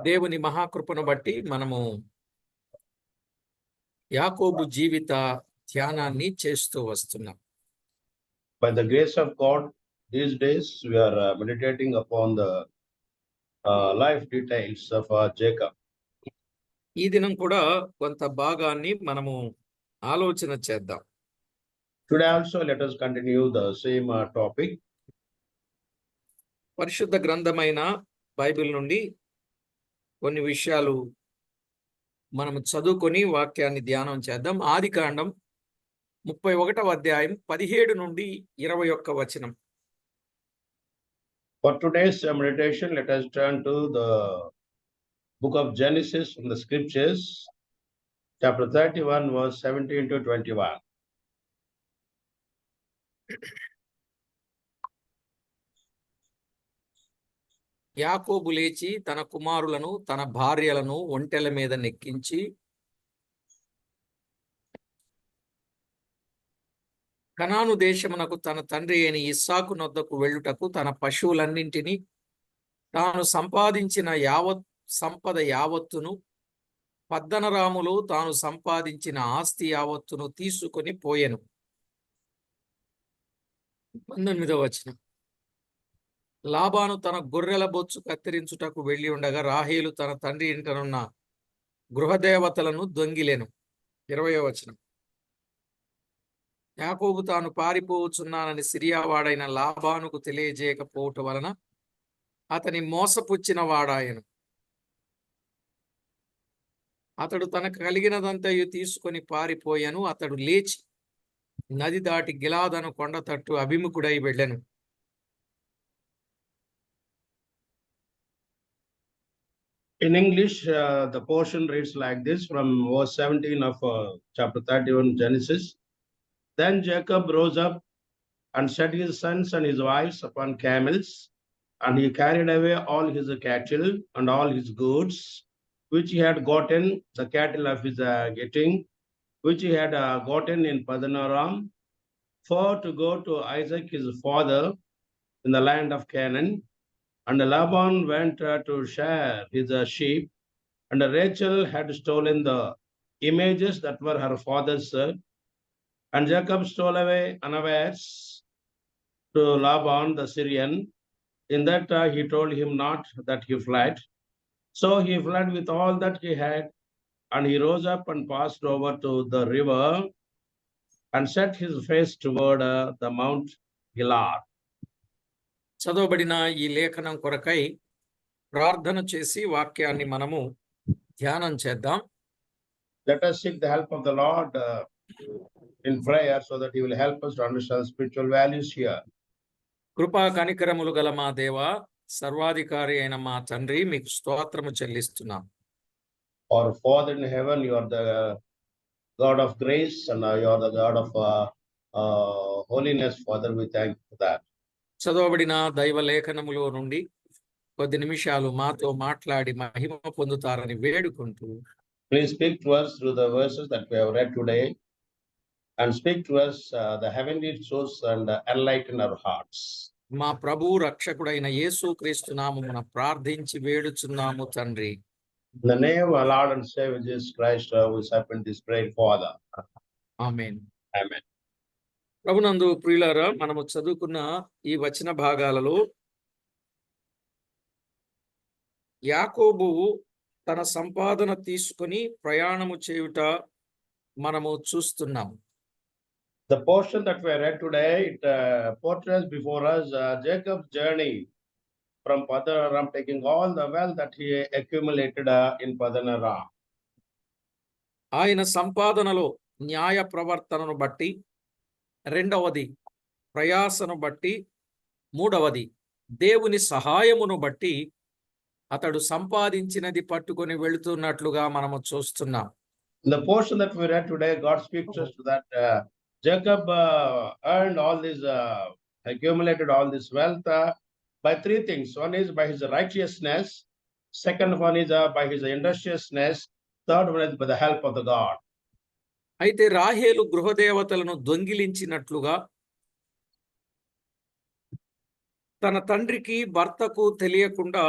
దేవుని మహాకృపను బట్టి మనము యాకోబు జీవిత ధ్యానాన్ని చేస్తూ వస్తున్నాం. By the grace of God, these days we are meditating upon the life details of Jacob. ఈ దినం కూడా కొంత భాగాన్ని మనము ఆలోచన చేద్దాం. Today also let us continue the same topic. పరిశుద్ధ గ్రంథమైన బైబిల్ నుండి కొన్ని విషయాలు మనము చదువుకొని వాక్యాన్ని ధ్యానం చేద్దాం. ఆదికాండం 31వ అధ్యాయం 17 నుండి 21 వచనం. For today's meditation, let us turn to the book of Genesis from the scriptures, chapter 31, verse 17 to 21. యాకోబు లేచి తన కుమారులను తన భార్యలను ఒంటెల మీద నెక్కించి కనాను దేశమునకు తన తండ్రి అయిన ఇస్సాకు నొద్దకు వెళ్ళుటకు తన పశువులన్నింటినీ తాను సంపాదించిన సంపద యావత్తును పద్దనరాములు తాను సంపాదించిన ఆస్తి యావత్తును తీసుకొని పోయెను. 19వ వచనం. లాబాను తన గొర్రెల బొచ్చు కత్తిరించుటకు వెళ్ళి ఉండగా రాహేలు తన తండ్రి ఇంటనున్న గృహదేవతలను దొంగిలెను. 20వ వచనం. యాకోబు తాను పారిపోవచ్చున్నానని సిరియావాడైన లాబానుకు తెలియజేయకపోవటం వలన అతని మోసపుచ్చిన వాడాయను. అతడు తనకు కలిగినదంతయు తీసుకొని పారిపోయాను. అతడు లేచి నది దాటి గిలాదను కొండ తట్టు అభిముఖుడై వెళ్ళెను. In English, the portion reads like this from verse 17 of chapter 31 Genesis. Then Jacob rose up and set his sons and his wives upon camels, and he carried away all his cattle and all his goods, which he had gotten, the cattle of his getting, which he had gotten in Paddan Aram, for to go to Isaac his father in the land of Canaan. And Laban went to share his sheep, and Rachel had stolen the images that were her father's. And Jacob stole away unawares to Laban the Syrian, in that he told him not that he fled. So he fled with all that he had, and he rose up and passed over to the river, and set his face toward the Mount Gilad. చదవబడిన ఈ లేఖనం కొరకై ప్రార్థన చేసి వాక్యాన్ని మనము ధ్యానం చేద్దాం. Let us seek the help of the Lord in prayer so that he will help us to understand spiritual values here. కృపా కనికరములు గల మా దేవా, సర్వాధికారి అయిన మా తండ్రి, మీకు స్తోత్రము చెల్లిస్తున్నాం. Our Father in heaven, you are the God of grace, and you are the God of holiness. Father, we thank you for that. చదవబడిన దైవ లేఖనములో నుండి కొద్ది నిమిషాలు మాతో మాట్లాడి మహిమ పొందుతారని వేడుకుంటూ, Please speak to us through the verses that we have read today, and speak to us the heavenly truths and enlighten our hearts. మా ప్రభు రక్షకుడైన యేసు క్రీస్తు నామమున ప్రార్థించి వేడుచున్నాము తండ్రి. In the name of our Lord and Savior Jesus Christ, we submit this prayer, Father. Amen. Amen. ప్రభునందు ప్రియులారా, మనము చదువుకున్న ఈ వచన భాగాలలో యాకోబు తన సంపాదన తీసుకొని ప్రయాణము చేయుట మనము చూస్తున్నాం. The portion that we read today, it portrays before us Jacob's journey from Paddan Aram, taking all the wealth that he accumulated in Paddan Aram. ఆయన సంపాదనలో న్యాయ ప్రవర్తనను బట్టి, రెండవది ప్రయాసను బట్టి, మూడవది దేవుని సహాయమును బట్టి అతడు సంపాదించినది పట్టుకొని వెళుతున్నట్లుగా మనము చూస్తున్నాం. In the portion that we read today, God speaks to us that Jacob earned all this, accumulated all this wealth by three things. One is by his righteousness, second one is by his industriousness, third one is by the help of the God. అయితే రాహేలు గృహదేవతలను దొంగిలించినట్లుగా తన తండ్రికి భర్తకు తెలియకుండా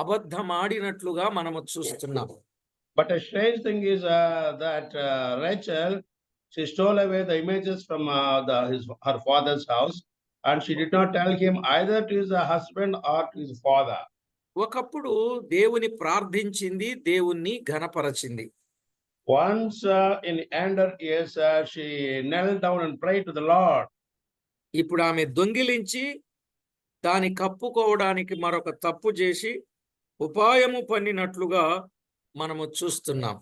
అబద్ధమాడినట్లుగా మనము చూస్తున్నాం. But a strange thing is that Rachel, she stole away the images from her father's house, and she did not tell him either to his husband or to his father. ఒకప్పుడు దేవుని ప్రార్థించింది, దేవుణ్ణి ఘనపరచింది. Once in elder years, she knelt down and prayed to the Lord. ఇప్పుడు ఆమె దొంగిలించి దాని కప్పుకోవడానికి మరొక తప్పు చేసి ఉపాయము పన్నినట్లుగా మనము చూస్తున్నాం.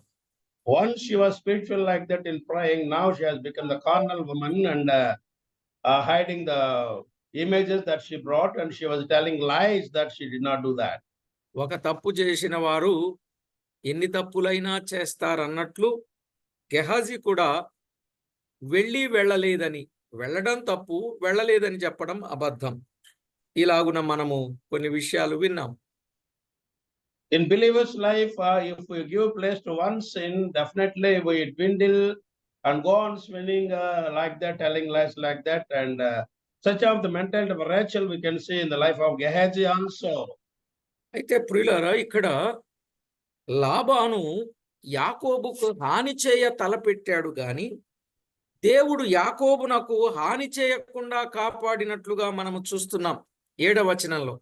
Once she was spiritual like that in praying, now she has become the carnal woman and hiding the images that she brought, and she was telling lies that she did not do that. ఒక తప్పు చేసిన వారు ఎన్ని తప్పులైనా చేస్తారన్నట్లు గెహాజీ కూడా వెళ్ళలేదని, వెళ్ళడం తప్పు, వెళ్ళలేదని చెప్పడం అబద్ధం. ఇలాగున మనము కొన్ని విషయాలు విన్నాం. In believer's life, if we give place to one sin, definitely we dwindle and go on spinning like that, telling lies like that, and such of the mentality of Rachel we can see in the life of Gehazi also. అయితే ప్రియులారా, ఇక్కడ లాబాను యాకోబుకు హాని చేయ తలపెట్టాడు గాని దేవుడు యాకోబునకు హాని చేయకుండా కాపాడినట్లుగా మనము చూస్తున్నాం 7వ వచనంలో.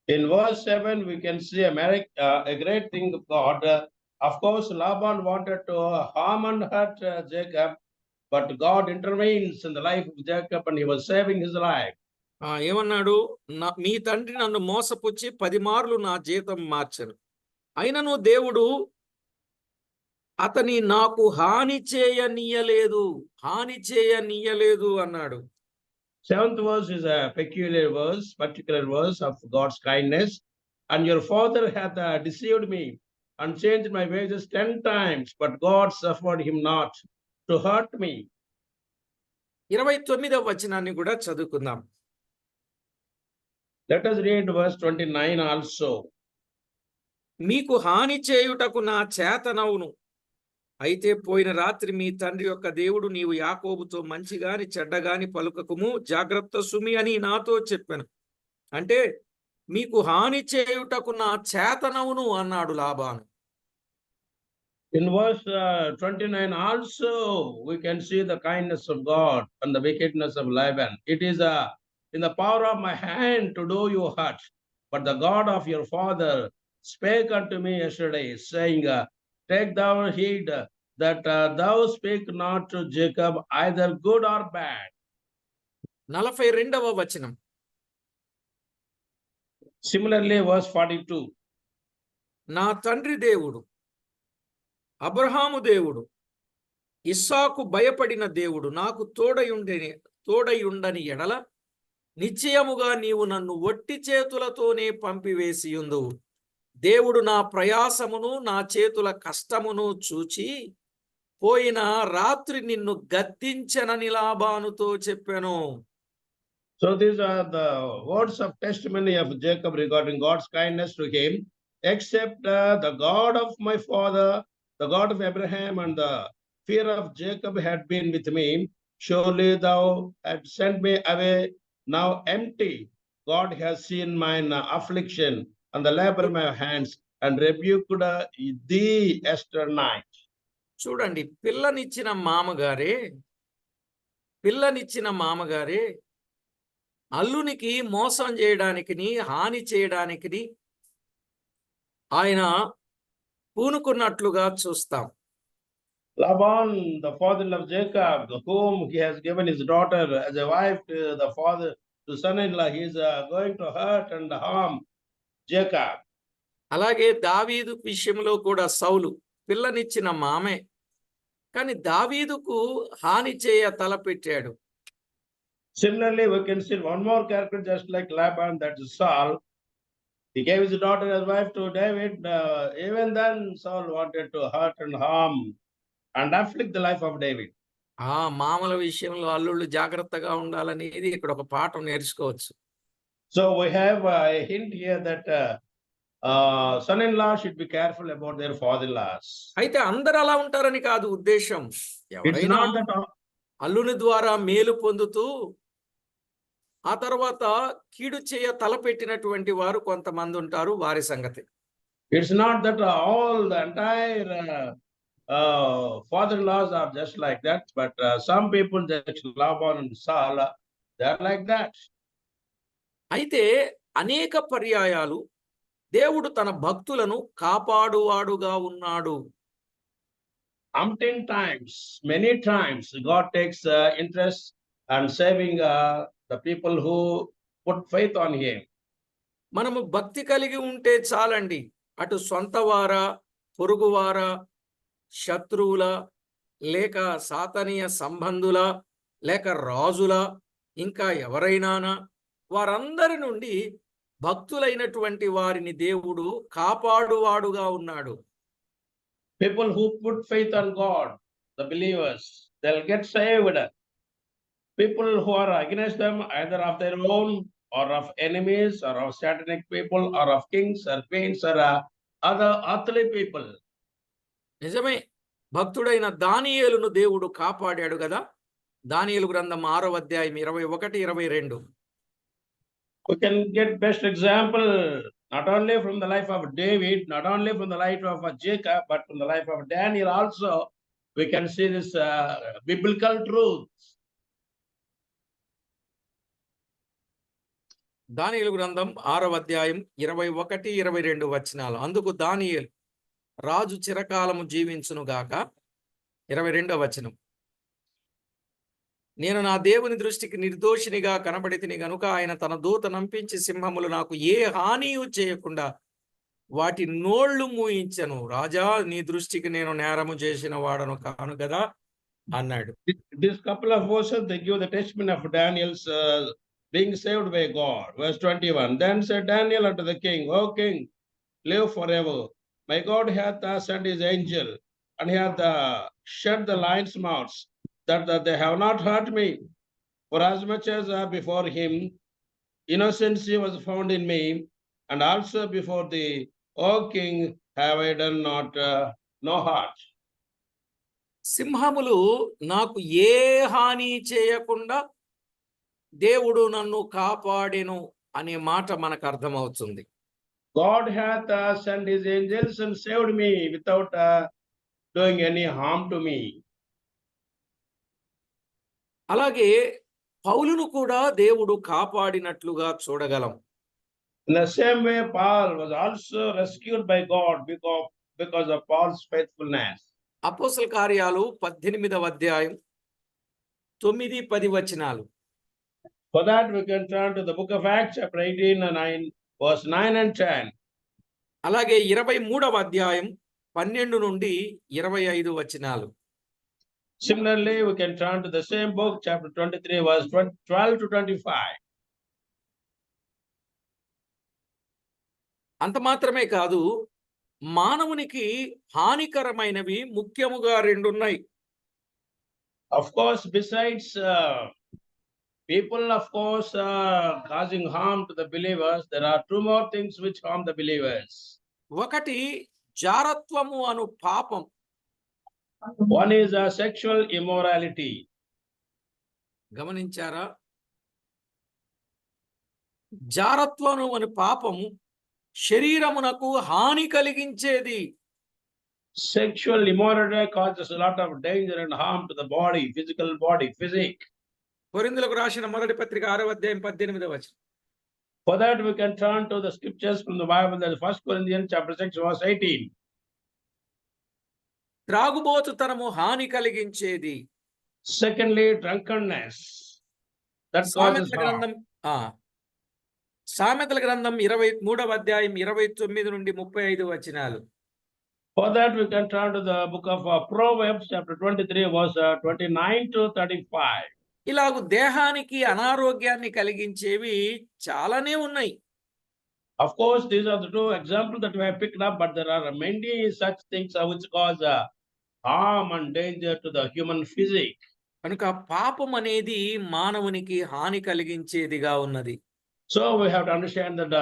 In verse 7, we can see a great thing of God. Of course, Laban wanted to harm and hurt Jacob, but God intervenes in the life of Jacob and he was saving his life. ఏమన్నాడు? మీ తండ్రి నన్ను మోసపుచ్చి 10 మార్లు నా జీతం మార్చను, అయినను దేవుడు అతని నాకు హాని చేయనీయలేదు అన్నాడు. 7th verse is a particular verse of God's kindness. And your father hath deceived me and changed my wages 10 times, but God suffered him not to hurt me. 29వ వచనాన్ని కూడా చదువుకుందాం. Let us read verse 29 also. మీకు హాని చేయుటకు నా చేతనవును, అయితే పోయిన రాత్రి మీ తండ్రి యొక్క దేవుడు నీవు యాకోబుతో మంచిగాని చెడ్డగాని పలుకకుము, జాగ్రత్త సుమి అని నాతో చెప్పాను. అంటే మీకు హాని చేయుటకు నా చేతనవును అన్నాడు Laban. In verse 29 also we can see the kindness of God and the wickedness of Laban. It is in the power of my hand to do you hurt, but the God of your father spake unto me yesterday, saying, take thou heed that thou speak not to Jacob either good or bad. 42వ వచనం. Similarly, verse 42. నా తండ్రి దేవుడు, అబ్రహాము దేవుడు, ఇస్సాకు భయపడిన దేవుడు నాకు తోడయుండని ఎడల నిశ్చయముగా నీవు నన్ను ఒట్టి చేతులతోనే పంపివేసియుందువు. దేవుడు నా ప్రయాసమును నా చేతుల కష్టమును చూచి పోయిన రాత్రి నిన్ను గద్దించనని లాబానుతో చెప్పెను. So these are the words of testimony of Jacob regarding God's kindness to him. Except the God of my father, the God of Abraham, and the fear of Jacob had been with me, surely thou had sent me away now empty. God has seen mine affliction and the labor of my hands, and rebuked thee yesternight. చూడండి, పిల్లనిచ్చిన మామగారే అల్లునికి మోసం చేయడానికి, హాని చేయడానికి ఆయన పూనుకున్నట్లుగా చూస్తాం. Laban, the father of Jacob, whom he has given his daughter as a wife to the father, to son-in-law, he is going to hurt and harm Jacob. అలాగే దావీదు విషయంలో కూడా సౌలు పిల్లనిచ్చిన మామే, కానీ దావీదుకు హాని చేయ తలపెట్టాడు. Similarly, we can see one more character just like Laban, that is Saul. He gave his daughter as wife to David. Even then, Saul wanted to hurt and harm and afflict the life of David. మామల విషయంలో అల్లుళ్ళు జాగ్రత్తగా ఉండాలనేది ఇక్కడ ఒక పాఠం నేర్చుకోవచ్చు. So we have a hint here that son-in-law should be careful about their father-in-laws. అయితే అందరూ అలా ఉంటారని కాదు ఉద్దేశం. It's not that అల్లుని ద్వారా మేలు పొందుతూ ఆ తర్వాత కీడు చేయ తలపెట్టినటువంటి వారు కొంతమంది ఉంటారు, వారి సంగతి. It's not that all the entire father-in-laws are just like that, but some people, just Laban and Saul, they are like that. అయితే అనేక పర్యాయాలు దేవుడు తన భక్తులను కాపాడువాడుగా ఉన్నాడు. Umpteen times, many times, God takes interest and saving the people who put faith on Him. మనము భక్తి కలిగి ఉంటే చాలండి. అటు సొంతవారా, పొరుగువారా, శత్రువుల, లేక సాతనీయ సంబంధుల, లేక రాజుల, ఇంకా ఎవరైనానా, వారందరి నుండి భక్తులైనటువంటి వారిని దేవుడు కాపాడువాడుగా ఉన్నాడు. People who put faith on God, the believers, they'll get saved. People who are against them, either of their own or of enemies or of satanic people or of kings or queens or other earthly people. నిజమే, భక్తుడైన దానియేలును దేవుడు కాపాడాడు కదా. దానియేలు గ్రంథం 6వ అధ్యాయం 21, 22. We can get best example not only from the life of David, not only from the life of Jacob, but from the life of Daniel also. We can see this biblical truth. దానియేలు గ్రంథం 6వ అధ్యాయం 21, 22 వచనాలు. అందుకు దానియేలు, రాజు చిరకాలము జీవించును గాక. 22వ వచనం. నేను నా దేవుని దృష్టికి నిర్దోషినిగా కనబడితిని గనుక ఆయన తన దూత నంపించి సింహములు నాకు ఏ హానియు చేయకుండా వాటి నోళ్లు మూయించెను. రాజా, నీ దృష్టికి నేను నేరము చేసిన వాడను కాను కదా అన్నాడు. This couple of verses, they give the testimony of Daniel's being saved by God. Verse 21. Then said Daniel unto the king, O king, live forever. My God hath sent his angel, and he hath shut the lions' mouths, that they have not hurt me. For as much as before him innocency was found in me, and also before thee, O king, have I done not no hurt. సింహములు నాకు ఏ హాని చేయకుండా దేవుడు నన్ను కాపాడెను అనే మాట మనకు అర్థమవుతుంది. God hath sent his angels and saved me without doing any harm to me. అలాగే పౌలును కూడా దేవుడు కాపాడినట్లుగా చూడగలం. In the same way, Paul was also rescued by God because of Paul's faithfulness. అపోస్తల కార్యాలు 18వ అధ్యాయం 9, 10 వచనాలు. For that we can turn to the book of Acts, chapter 18 and 9, verse 9 and 10. అలాగే 23వ అధ్యాయం 12 నుండి 25 వచనాలు. Similarly, we can turn to the same book, chapter 23, verse 12 to 25. అంత మాత్రమే కాదు, మానవునికి హానికరమైనవి ముఖ్యముగా రెండున్నాయి. Of course, besides people, of course, causing harm to the believers, there are two more things which harm the believers. ఒకటి జారత్వము అను పాపం. One is sexual immorality. గమనించారా? జారత్వము అను పాపము శరీరమునకు హాని కలిగించేది. Sexual immorality causes a lot of danger and harm to the body, physical body, physique. కొరింథీయులకు రాసిన మొదటి పత్రిక 6వ అధ్యాయం 18వ వచనం. For that we can turn to the scriptures from the Bible, that is 1 Corinthians chapter 6, verse 18. త్రాగుబోతుతనము హాని కలిగించేది. Secondly, drunkenness. That causes సామెతల harm. గ్రంథం సామెతల గ్రంథం 23వ అధ్యాయం 29 నుండి 35 వచనాలు. For that we can turn to the book of Proverbs, chapter 23, verse 29 to 35. ఇలాగు దేహానికి అనారోగ్యాన్ని కలిగించేవి చాలానే ఉన్నాయి. Of course, these are the two examples that we have picked up, but there are many such things which cause harm and danger to the human physique. కనుక పాపం అనేది మానవునికి హాని కలిగించేదిగా ఉన్నది. So we have to understand that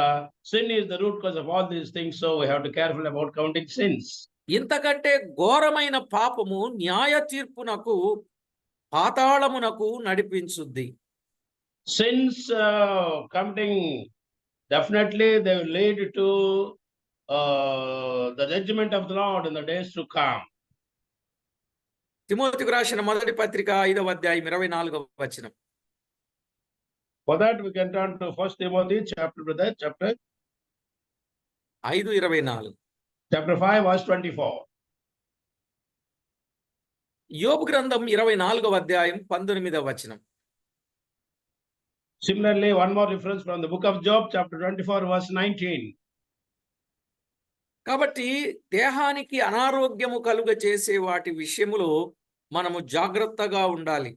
sin is the root cause of all these things, so we have to be careful about counting sins. ఇంతకంటే ఘోరమైన పాపము న్యాయ తీర్పునకు, పాతాళమునకు నడిపించుద్ది. Sins committing, definitely they will lead to the judgment of the Lord in the days to come. తిమోతికి రాసిన మొదటి పత్రిక 5వ అధ్యాయం 24వ వచనం. For that we can turn to 1 Timothy chapter 5:24. chapter 5 verse 24. యోబు గ్రంథం 24వ అధ్యాయం 19వ వచనం. Similarly, one more reference from the book of Job chapter 24 verse 19. కాబట్టి దేహానికి అనారోగ్యము కలుగ చేసే వాటి విషయములో మనము జాగ్రత్తగా ఉండాలి.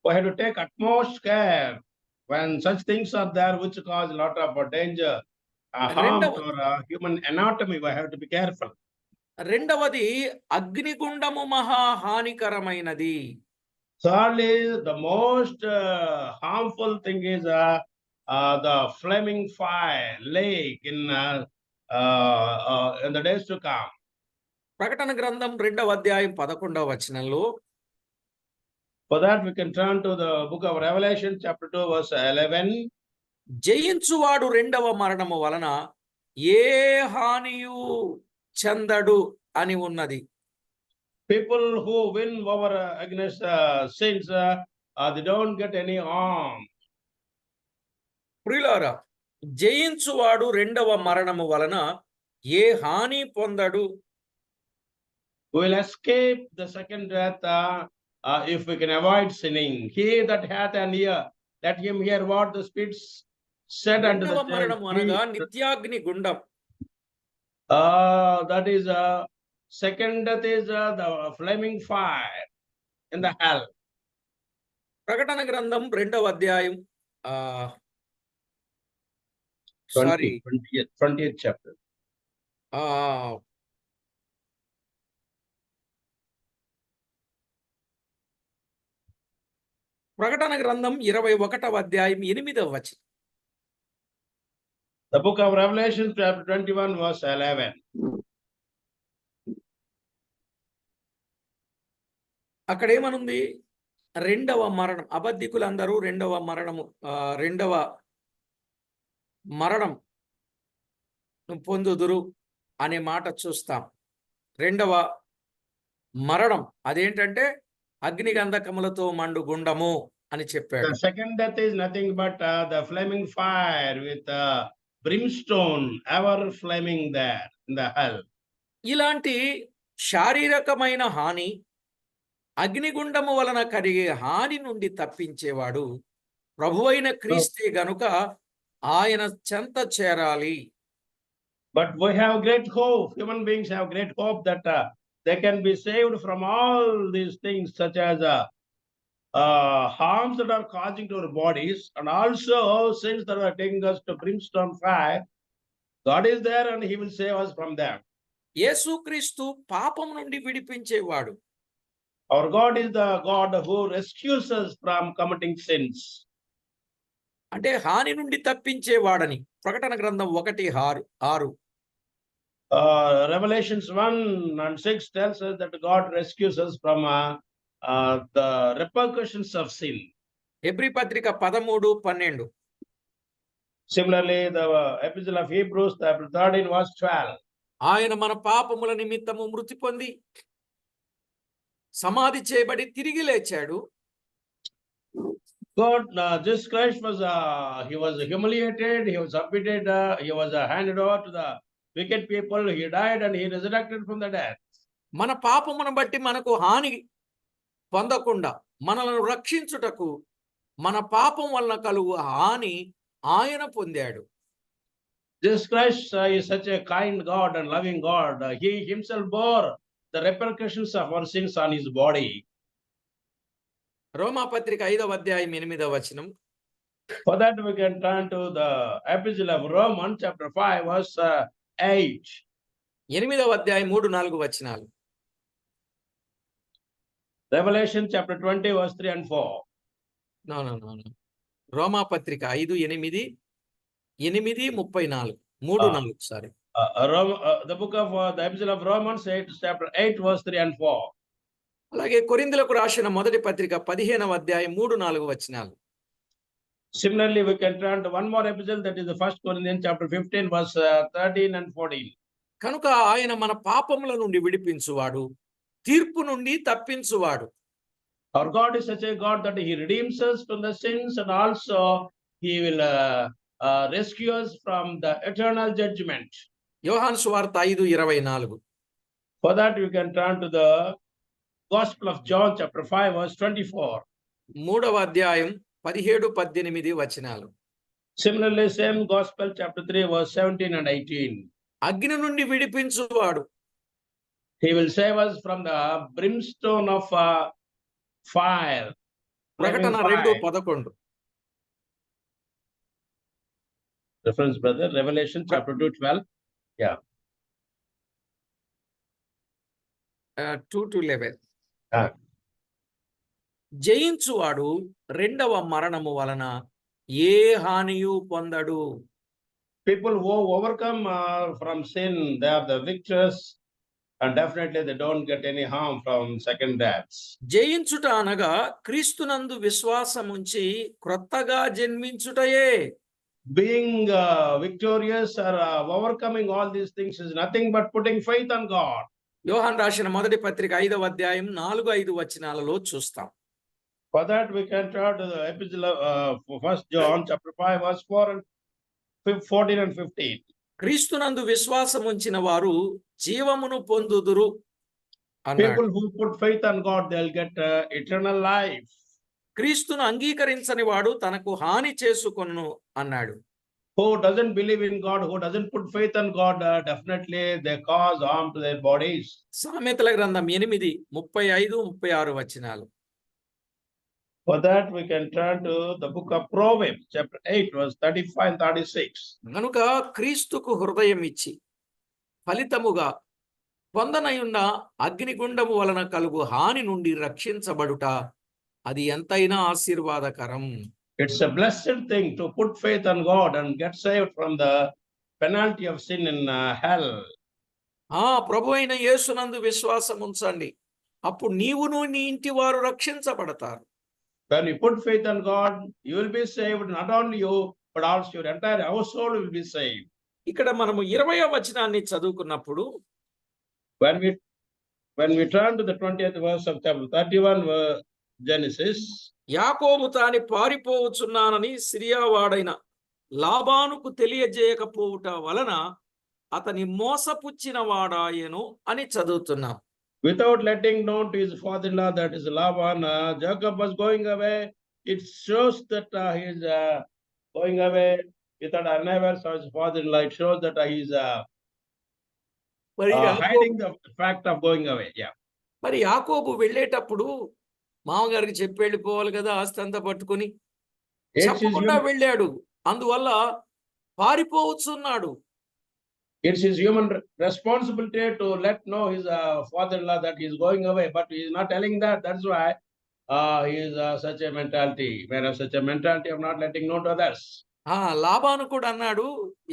We have to take utmost care when such things are there which cause a lot of danger, harm to our human anatomy. We have to be careful. రెండవది అగ్నిగుండము మహా హానికరమైనది. Thirdly, the most harmful thing is the flaming fire lake in the days to come. ప్రకటన గ్రంథం 2వ అధ్యాయం 11వ వచనంలో For that we can turn to the book of Revelation chapter 2 verse 11. జయించువాడు రెండవ మరణము వలన ఏ హానియు చెందడు అని ఉన్నది. People who win over against sins, they don't get any harm. ప్రియులారా, జయించువాడు రెండవ మరణము వలన ఏ హాని పొందడు. Will escape the second death if we can avoid sinning. He that hath an ear, let him hear what the Spirit said unto రెండవ the మరణము church. అనగా నిత్యాగ్ని గుండం. That is second death is the flaming fire in the hell. ప్రకటన గ్రంథం 2వ అధ్యాయం 20th chapter. ప్రకటన గ్రంథం 21వ అధ్యాయం 8వ వచనం. The book of Revelation chapter 21 verse 11. అక్కడ ఏమనుంది? రెండవ మరణం, అబద్ధికులందరూ రెండవ మరణం పొందుదురు అనే మాట చూస్తాం. రెండవ మరణం అదేంటంటే అగ్నిగంధకములతో మండు గుండము అని చెప్పాడు. The second death is nothing but the flaming fire with brimstone ever flaming there in the hell. ఇలాంటి శారీరకమైన హాని, అగ్నిగుండము వలన కలిగే హాని నుండి తప్పించేవాడు ప్రభువైన క్రీస్తే గనుక ఆయన చెంత చేరాలి. But we have great hope. Human beings have great hope that they can be saved from all these things, such as harms that are causing to our bodies, and also sins that are taking us to brimstone fire. God is there and He will save us from them. యేసుక్రీస్తు పాపం నుండి విడిపించేవాడు. Our God is the God who rescues us from committing sins. అంటే హాని నుండి తప్పించేవాడని ప్రకటన గ్రంథం 1:6. Revelations 1:6 tells us that God rescues us from the repercussions of sin. Hebrew పత్రిక 13:12. Similarly, the epistle of Hebrews chapter 13 verse 12. ఆయన మన పాపముల నిమిత్తము మృతి పొంది సమాధి చేయబడి తిరిగి లేచాడు. God, Jesus Christ he was humiliated, he was submitted, he was handed over to the wicked people, he died and he resurrected from the death. మన పాపమును బట్టి మనకు హాని పొందకుండా మనలను రక్షించుటకు మన పాపం వలన కలుగు హాని ఆయన పొందాడు. Jesus Christ is such a kind God and loving God. He himself bore the repercussions of our sins on his body. రోమా పత్రిక 5వ అధ్యాయం 8వ వచనం. For that we can turn to the epistle of Romans chapter 5 verse 8. 8వ అధ్యాయం 3-4 వచనాలు. Revelation chapter 20 verse 3 and 4. No. రోమా పత్రిక 5:8, 8:34, 3-4 sorry. The book of the epistle of Romans chapter 8 verse 3 and 4. అలాగే కొరింథీయులకు రాసిన మొదటి పత్రిక 15వ అధ్యాయం 3-4 వచనాలు. Similarly, we can turn to one more epistle, that is the 1 Corinthians chapter 15, verse 13 and 14. కనుక ఆయన మన పాపముల నుండి విడిపించువాడు, తీర్పు నుండి తప్పించువాడు. Our God is such a God that he redeems us from the sins, and also he will rescue us from the eternal judgment. యోహాను సువార్త 5:24. For that, you can turn to the Gospel of John chapter 5, verse 24. 3వ అధ్యాయం 17-18 వచనాలు. Similarly, same Gospel chapter 3, verse 17 and 18. అగ్ని నుండి విడిపించువాడు, He will save us from the brimstone of fire. ప్రకటన flaming fire. 2:11. Reference, brother, Revelation chapter 2:12. 2-11. Ah. జయించువాడు రెండవ మరణము వలన ఏ హానియు పొందడు. People who overcome from sin, they are the victors, and definitely they don't get any harm from second deaths. జయించుట అనగా క్రీస్తునందు విశ్వాసముంచి క్రొత్తగా జన్మించుటయే. Being victorious or overcoming all these things is nothing but putting faith on God. యోహాను రాసిన మొదటి పత్రిక 5వ అధ్యాయం 4-5 వచనాలలో చూస్తాం. For that, we can turn to the epistle of 1 John chapter 5, verse 4 and 14 and 15. క్రీస్తునందు విశ్వాసం ఉంచిన వారు జీవమును పొందుదురు అన్నాడు. People who put faith on God, they'll get eternal life. క్రీస్తును అంగీకరించని వాడు తనకు హాని చేసుకొనును అన్నాడు. Who doesn't believe in God, who doesn't put faith on God, definitely they cause harm to their bodies. సామెతల గ్రంథం 8:35-36 వచనాలు. For that, we can turn to the book of Proverbs, chapter 8, verse 35 and 36. గనుక క్రీస్తుకు హృదయం ఇచ్చి ఫలితముగా పొందనయున్న అగ్నిగుండము వలన కలుగు హాని నుండి రక్షించబడుట అది ఎంతైనా ఆశీర్వాదకరం. It's a blessed thing to put faith on God and get saved from the penalty of sin in hell. ప్రభు అయిన యేసునందు విశ్వాసం ఉంచండి, అప్పుడు నీవును నీ ఇంటి వారు రక్షించబడతారు. When you put faith on God, you will be saved, not only you, but also your entire household will be saved. ఇక్కడ మనము 20వ వచనాన్ని చదువుకున్నప్పుడు When we turn to the 20th verse of chapter 31, Genesis, యాకోబు తాని పారిపోవచ్చున్నానని సిరియావాడైన లాబానుకు తెలియజేయకపోవుట వలన అతని మోసపుచ్చిన వాడాయను అని చదువుతున్నాం. without letting known to his father-in-law, that is Laban, Jacob was going away. It shows that he is going away without never saw his father-in-law. It shows that he is hiding the fact of going away. Yeah. మరి యాకోబు వెళ్ళేటప్పుడు మామగారికి చెప్పి వెళ్ళిపోవాలి కదా, ఆస్తి అంతా పట్టుకొని. చెప్పకుండా వెళ్ళాడు, అందువల్ల పారిపోవచ్చున్నాడు. It's his human responsibility to let know his father-in-law that he is going away, but he is not telling that. That's why he is such a mentality. Whereas such a mentality of not letting know to others. Laban కూడా అన్నాడు,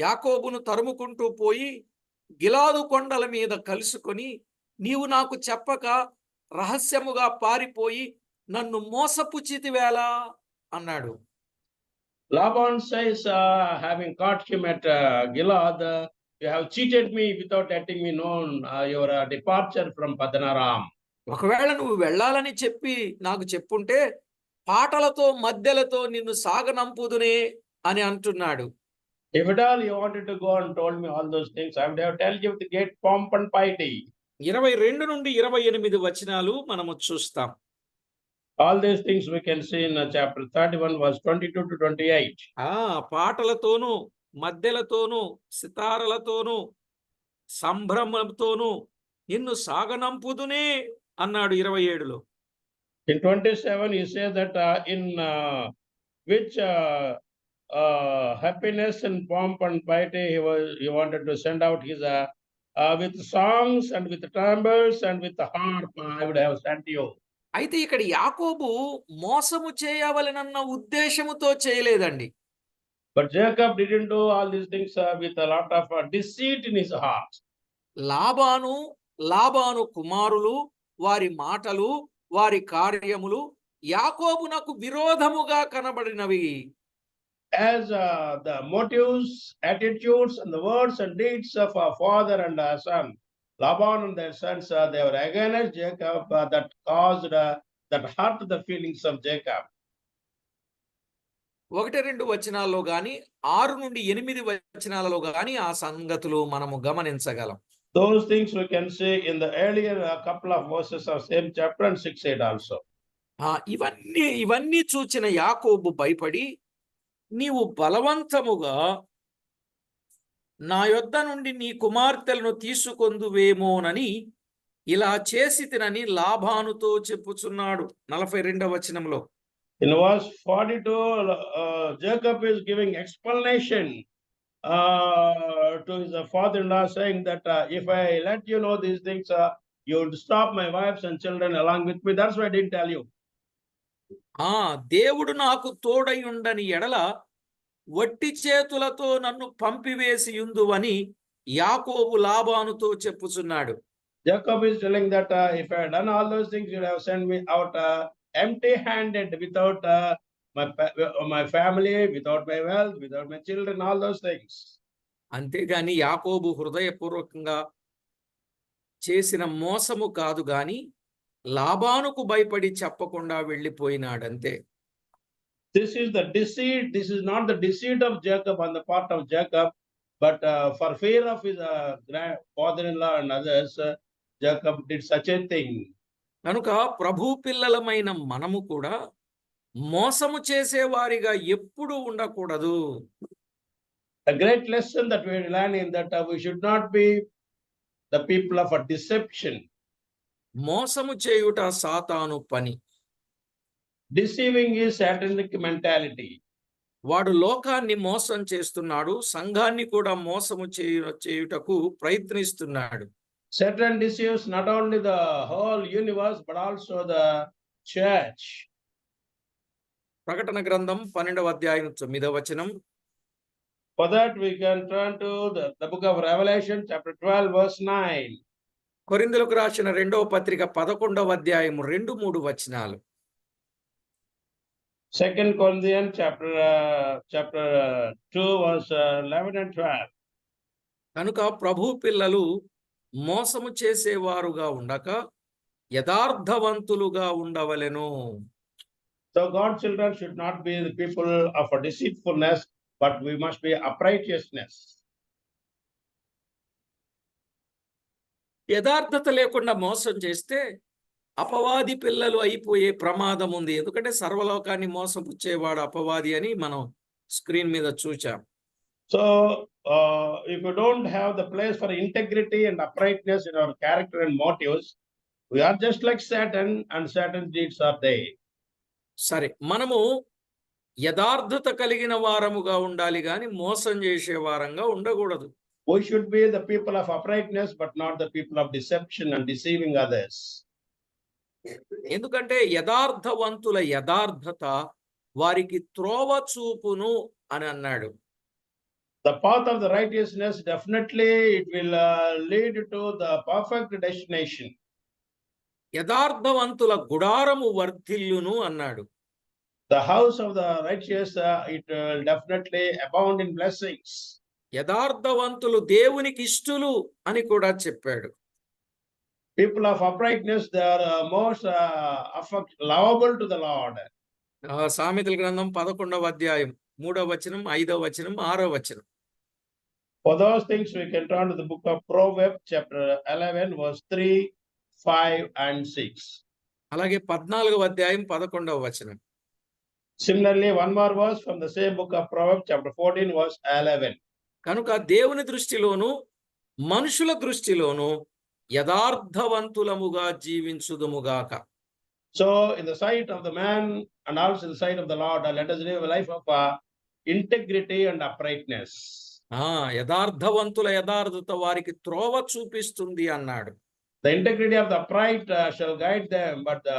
యాకోబును తరుముకుంటూ పోయి గిలాదు కొండల మీద కలుసుకొని నీవు నాకు చెప్పక రహస్యముగా పారిపోయి నన్ను మోసపుచ్చితివేళ అన్నాడు. Laban says, having caught him at Gilad, you have cheated me without letting me know your departure from Padanaram. ఒకవేళ నువ్వు వెళ్ళాలని చెప్పి నాకు చెప్పుంటే పాటలతో మధ్యలతో నిన్ను సాగనంపుదునే అని అంటున్నాడు. If at all you wanted to go and told me all those things, I would have told you with great pomp and piety. 22-28 వచనాలు మనము చూస్తాం. All these things we can see in chapter 31, verse 22 to 28. పాటలతోనూ మధ్యలతోనూ సితారలతోనూ సంభ్రమంతోనూ నిన్ను సాగనంపుదునే అన్నాడు 27లో. In 27, he says that in which happiness and pomp and piety he wanted to send out his with songs and with timbrels and with the harp, I would have sent you. అయితే ఇక్కడ యాకోబు మోసము చేయవలెనన్న ఉద్దేశముతో చేయలేదండి. But Jacob didn't do all these things with a lot of deceit in his heart. Laban కుమారులు, వారి మాటలు, వారి కార్యములు యాకోబునకు విరోధముగా కనబడినవి. as the motives, attitudes, and the words and deeds of our father and our son. Laban and their sons, they were against Jacob, that caused, that hurt the feelings of Jacob. 1-2 వచనాల్లో గాని 6-8 వచనాలలో గాని ఆ సంగతులు మనము గమనించగలం. Those things we can see in the earlier couple of verses of same chapter and 6-8 also. ఇవన్నీ చూచిన యాకోబు భయపడి, నీవు బలవంతముగా నా యొద్ద నుండి నీ కుమార్తెలను తీసుకొందువేమోనని ఇలా చేసి తినని లాబానుతో చెప్పుచున్నాడు. 42వ వచనంలో In verse 42, Jacob is giving explanation to his father-in-law, saying that if I let you know these things, you would stop my wives and children along with me. That's why I didn't tell you. దేవుడు నాకు తోడై ఉండని ఎడల వట్టి చేతులతో నన్ను పంపివేసి యుందువని యాకోబు లాబానుతో చెప్పుచున్నాడు. Jacob is telling that if I had done all those things, you would have sent me out empty-handed, without my family, without my wealth, without my children, all those things. అంతేగాని యాకోబు హృదయపూర్వకంగా చేసిన మోసము కాదు గాని లాబానుకు భయపడి చెప్పకుండా వెళ్ళిపోయినాడంతే. This is the deceit. This is not the deceit of Jacob on the part of Jacob, but for fear of his father-in-law and others, Jacob did such a thing. కనుక ప్రభు పిల్లలమైన మనము కూడా మోసము చేసేవారిగా ఎప్పుడూ ఉండకూడదు. A great lesson that we learn in that we should not be the people of a deception. మోసము చేయుట సాతాను పని. Deceiving is satanic mentality. వాడు లోకాన్ని మోసం చేస్తున్నాడు, సంఘాన్ని కూడా మోసము చేయుటకు ప్రయత్నిస్తున్నాడు. Satan deceives not only the whole universe but also the church. ప్రకటన గ్రంథం 12వ అధ్యాయం 9వ వచనం. For that we can turn to the book of Revelation chapter 12 verse 9. కొరింథీయులకు రాసిన 2వ పత్రిక 11వ అధ్యాయం 2-3 వచనాలు. 2 Corinthians chapter 2 verse 11 and 12. కనుక ప్రభు పిల్లలు మోసము చేసేవారుగా ఉండక యథార్థవంతులుగా ఉండవలెను. So God's children should not be the people of a deceitfulness, but we must be uprightness. యథార్థత లేకుండా మోసం చేస్తే అపవాది పిల్లలు అయిపోయే ప్రమాదం ఉంది. ఎందుకంటే సర్వలోకాన్ని మోసపుచ్చేవాడు అపవాది అని మనం స్క్రీన్ మీద చూచాం. So if you don't have the place for integrity and uprightness in our character and motives, we are just like Satan, and Satan's deeds are they. సరే, మనము యథార్థత కలిగిన వారముగా ఉండాలి గాని మోసం చేసే వారంగా ఉండకూడదు. We should be the people of uprightness, but not the people of deception and deceiving others. ఎందుకంటే యథార్థవంతుల యథార్థత వారికి త్రోవ చూపును అని అన్నాడు. The path of the righteousness, definitely it will lead to the perfect destination. యథార్థవంతుల గుడారము వర్ధిల్లును అన్నాడు. The house of the righteous, it will definitely abound in blessings. యథార్థవంతులు దేవునికి ఇష్టలు అని కూడా చెప్పాడు. People of uprightness, they are most lovable to the Lord. సామెతల గ్రంథం 11వ అధ్యాయం 3వ వచనం, 5వ వచనం, 6వ వచనం. For those things we can turn to the book of Proverbs chapter 11 verse 3, 5 and 6. అలాగే 14వ అధ్యాయం 11వ వచనం. Similarly, one more verse from the same book of Proverbs chapter 14 verse 11. కనుక దేవుని దృష్టిలోను మనుషుల దృష్టిలోను యథార్థవంతులముగా జీవించుదుముగాక. So in the sight of the man and also in the sight of the Lord, let us live a life of integrity and uprightness. యథార్థవంతుల యథార్థత వారికి త్రోవ చూపిస్తుంది అన్నాడు. The integrity of the upright shall guide them, but the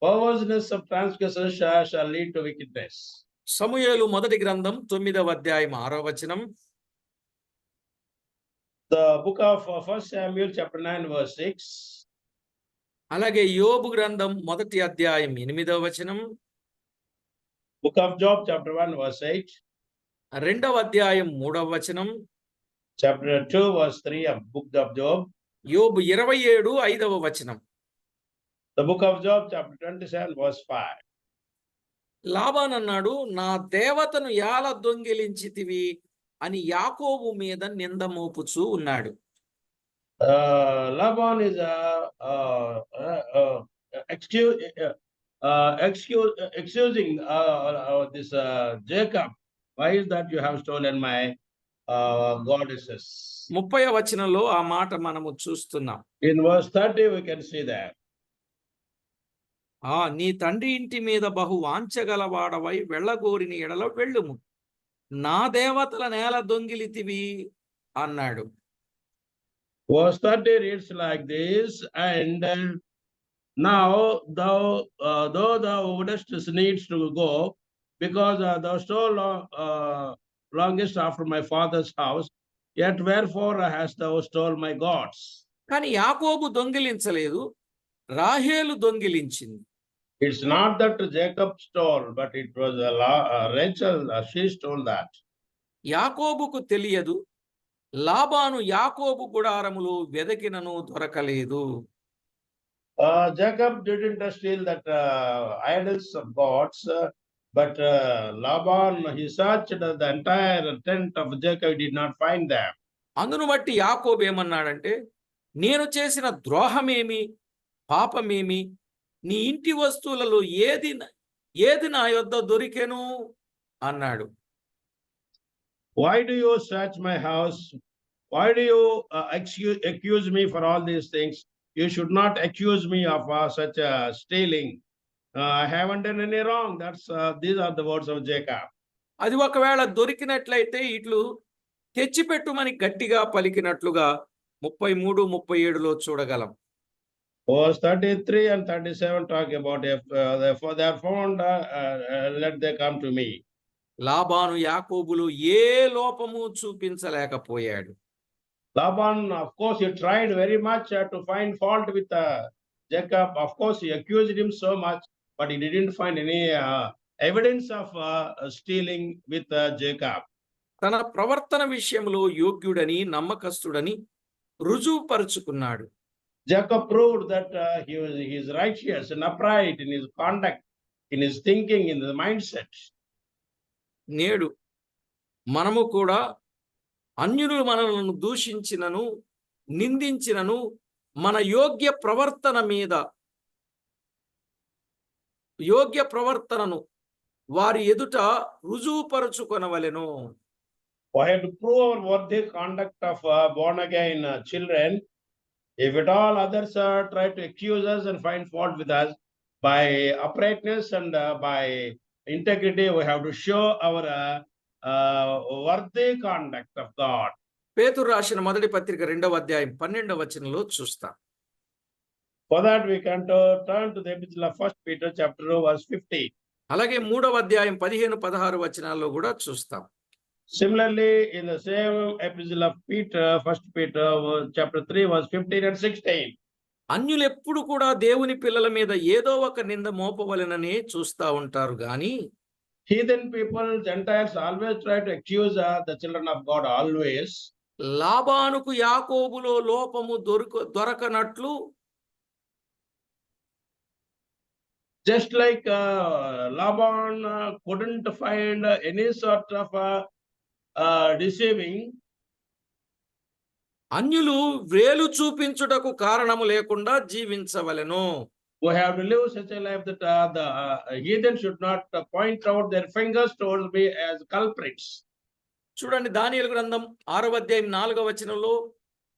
perverseness of transgressors shall lead to wickedness. సమూయేలు మొదటి గ్రంథం 9వ అధ్యాయం 6వ వచనం. The book of 1 Samuel chapter 9 verse 6. అలాగే యోబు గ్రంథం మొదటి అధ్యాయం 8వ వచనం. Book of Job, chapter 1, verse 8. రెండవ అధ్యాయం 3వ వచనం, Chapter 2, verse 3 of Book of Job. యోబు 27 5వ వచనం. The book of Job, chapter 27, verse 5. Laban అన్నాడు, నా దేవతను యాల దొంగిలించితివి అని యాకోబు మీద నింద మోపుచూ ఉన్నాడు. Laban is excusing this Jacob. Why is that you have stolen my goddesses? 30వ వచనంలో ఆ మాట మనము చూస్తున్నాం. In verse 30, we can see that. నీ తండ్రి ఇంటి మీద బహు వాంఛగలవాడవై వెళ్ళగోరిన ఎడల వెళ్ళుము, నా దేవతల నేల దొంగిలితివి అన్నాడు. Verse 30 reads like this, and now though thou wouldest needs to go, because thou stole longest after my father's house, yet wherefore hast thou stole my gods? కానీ యాకోబు దొంగిలించలేదు, రాహేలు దొంగిలించింది. It's not that Jacob stole, but it was Rachel, she stole that. యాకోబుకు తెలియదు, లాబాను యాకోబు గుడారములో వెదకినను దొరకలేదు. Jacob didn't steal that idols of gods, but Laban, he searched the entire tent of Jacob, did not find them. అందును బట్టి యాకోబు ఏమన్నాడంటే, నేను చేసిన ద్రోహమేమి, పాపమేమి, నీ ఇంటి వస్తువులలో ఏది నా యొద్ద దొరికెను అన్నాడు. Why do you search my house? Why do you accuse me for all these things? You should not accuse me of such stealing. I haven't done any wrong. These are the words of Jacob. అది ఒకవేళ దొరికినట్లయితే ఇట్లు తెచ్చిపెట్టుమని గట్టిగా పలికినట్లుగా 33-37లో చూడగలం. Verse 33 and 37 talk about if they are found, let they come to me. Laban యాకోబులు ఏ లోపము చూపించలేకపోయాడు. Laban, of course, he tried very much to find fault with Jacob. Of course, he accused him so much, but he didn't find any evidence of stealing with Jacob. తన ప్రవర్తన విషయంలో యోగ్యుడని, నమ్మకస్తుడని రుజువుపరుచుకున్నాడు. Jacob proved that he is righteous and upright in his conduct, in his thinking, in his mindset. నేడు మనము కూడా అన్యులు మనలను దూషించినను, నిందించినను మన యోగ్య ప్రవర్తనను వారి ఎదుట రుజువుపరుచుకొనవలెను. We have to prove our worthy conduct of born again children. If at all others try to accuse us and find fault with us, by uprightness and by integrity, we have to show our worthy conduct of God. పేతురు రాసిన మొదటి పత్రిక 2వ అధ్యాయం 12వ వచనంలో చూస్తాం. For that we can turn to the epistle of 1 Peter chapter 2 verse 15. అలాగే 3వ అధ్యాయం 15-16 వచనాల్లో కూడా చూస్తాం. Similarly, in the same epistle of Peter, 1 Peter chapter 3 verse 15 and 16. అన్యులు ఎప్పుడు కూడా దేవుని పిల్లల మీద ఏదో ఒక నింద మోపవలెనని చూస్తా ఉంటారు గాని, Heathen people, Gentiles always try to accuse the children of God always. లాబానుకు యాకోబులో లోపము దొరకనట్లు, just like Laban couldn't find any sort of deceiving, అన్యులు వ్రేలు చూపించుటకు కారణము లేకుండా జీవించవలెను. we have to live such a life that the heathen should not point out their fingers towards me as culprits. చూడండి, దానియేలు గ్రంథం 6వ అధ్యాయం 4వ వచనంలో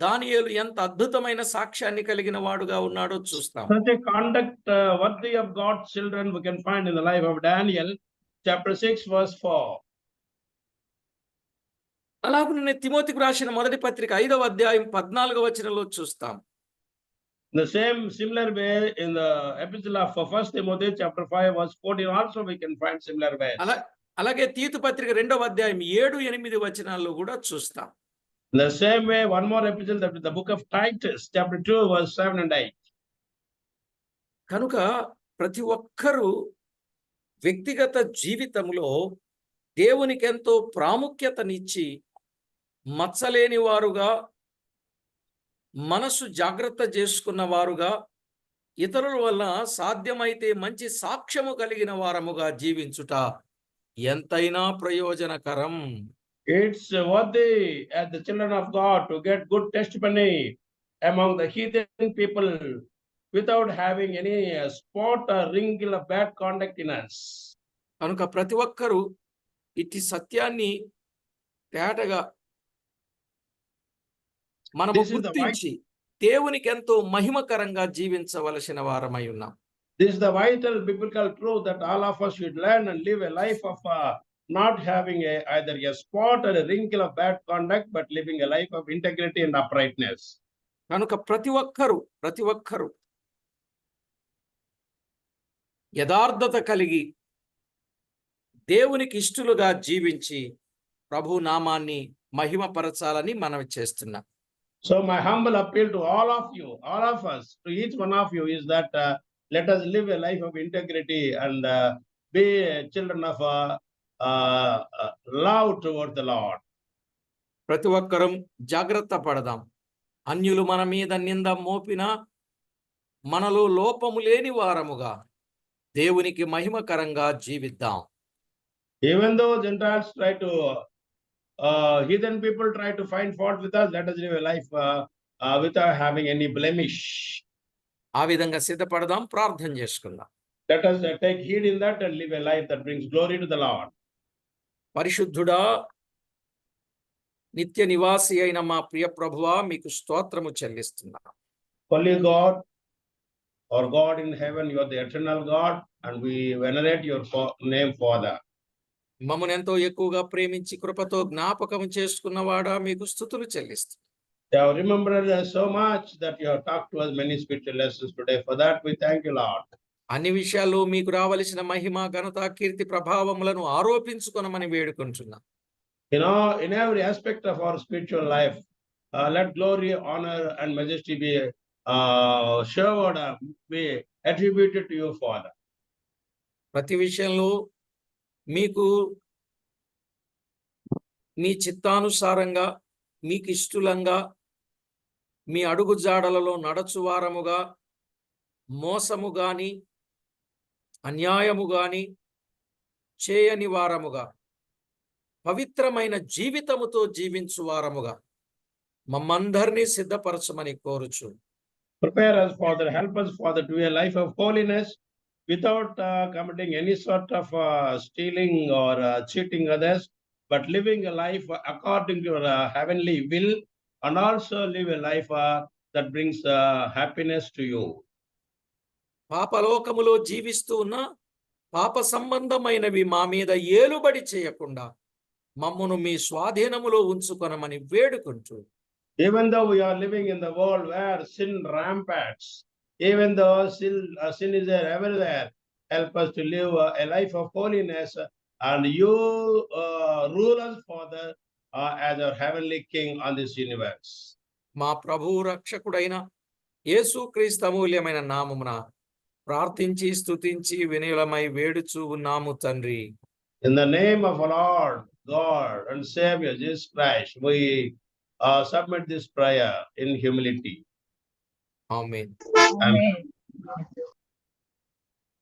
దానియేలు ఎంత అద్భుతమైన సాక్ష్యాన్ని కలిగిన వాడుగా ఉన్నాడో చూస్తాం. Such a conduct worthy of God's children we can find in the life of Daniel, chapter 6 verse 4. అలాగే తిమోతికి రాసిన మొదటి పత్రిక 5వ అధ్యాయం 14వ వచనంలో చూస్తాం. The same similar way in the epistle of 1 Timothy chapter 5 verse 14 also we can find similar way. అలాగే తీతు పత్రిక 2వ అధ్యాయం 7-8 వచనాల్లో కూడా చూస్తాం. In the same way, one more epistle, that is the book of Titus chapter 2 verse 7 and 8. కనుక ప్రతి ఒక్కరూ వ్యక్తిగత జీవితంలో దేవునికి ఎంతో ప్రాముఖ్యతనిచ్చి మచ్చలేని వారుగా, మనసు జాగ్రత్త చేసుకున్న వారుగా, ఇతరుల వల్ల సాధ్యమైతే మంచి సాక్ష్యము కలిగిన వారముగా జీవించుట ఎంతైనా ప్రయోజనకరం. It's worthy as the children of God to get good testimony among the heathen people without having any spot or wrinkle of bad conduct in us. కనుక ప్రతి ఒక్కరూ ఇట్టి సత్యాన్ని తేటగా మనము This is the గుర్తించి దేవునికి ఎంతో మహిమకరంగా జీవించవలసిన వారమై ఉన్నాం. This is the vital biblical truth that all of us should learn and live a life of not having either a spot or a wrinkle of bad conduct, but living a life of integrity and uprightness. కనుక ప్రతి ఒక్కరూ యథార్థత కలిగి దేవునికి ఇష్టలుగా జీవించి ప్రభు నామాన్ని మహిమపరచాలని మనవి చేస్తున్నాం. So my humble appeal to all of you, all of us, to each one of you is that let us live a life of integrity and be children of love toward the Lord. ప్రతి ఒక్కరం జాగ్రత్త పడదాం. అన్యులు మన మీద నింద మోపినా మనలో లోపము లేని వారముగా దేవునికి మహిమకరంగా జీవిద్దాం. Even though Gentiles try to, heathen people try to find fault with us, let us live a life without having any blemish. ఆ విధంగా సిద్ధపడదాం, ప్రార్థన చేసుకుందాం. Let us take heed in that and live a life that brings glory to the Lord. పరిశుద్ధుడా, నిత్య నివాసి అయిన మా ప్రియ ప్రభువా, మీకు స్తోత్రము చెల్లిస్తున్నాం. Holy God, our God in heaven, you are the eternal God, and we venerate your name, Father. మమ్మల్ని ఎంతో ఎక్కువగా ప్రేమించి కృపతో జ్ఞాపకం చేసుకున్నవాడా, మీకు స్తుతులు చెల్లిస్తున్నాం. You have remembered us so much that you have talked to us many spiritual lessons today. For that, we thank you, Lord. అన్ని విషయాల్లో మీకు రావలసిన మహిమ, ఘనత, కీర్తి, ప్రభావములను ఆరోపించుకొనమని వేడుకుంటున్నాం. In every aspect of our spiritual life, let glory, honor, and majesty be showered, be attributed to you, Father. ప్రతి విషయంలో మీకు మీ చిత్తానుసారంగా, మీకు ఇష్టలంగా, మీ అడుగు జాడలలో నడచువారముగా, మోసము గాని అన్యాయము గాని చేయని వారముగా, పవిత్రమైన జీవితముతో జీవించు వారముగా మమ్మందరినీ సిద్ధపరచమని కోరుచు. Prepare us, Father. Help us, Father, to be a life of holiness without committing any sort of stealing or cheating others, but living a life according to your heavenly will, and also live a life that brings happiness to you. పాపలోకములో జీవిస్తూ ఉన్న పాప సంబంధమైనవి మా మీద ఏలుబడి చేయకుండా మమ్మును మీ స్వాధీనములో ఉంచుకొనమని వేడుకుంటూ, Even though we are living in the world where sin ramparts, even though sin is there everywhere, help us to live a life of holiness, and you rule us, Father, as our heavenly King on this universe. మా ప్రభువు రక్షకుడైన యేసుక్రీస్తు అమూల్యమైన నామమున ప్రార్థించి స్తుతించి వినయులమై వేడుచూ ఉన్నాము తండ్రి. In the name of our Lord, God and Savior Jesus Christ, we submit this prayer in humility. Amen. Amen.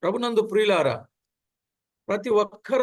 ప్రభునందు ప్రియులారా, ప్రతి ఒక్కరు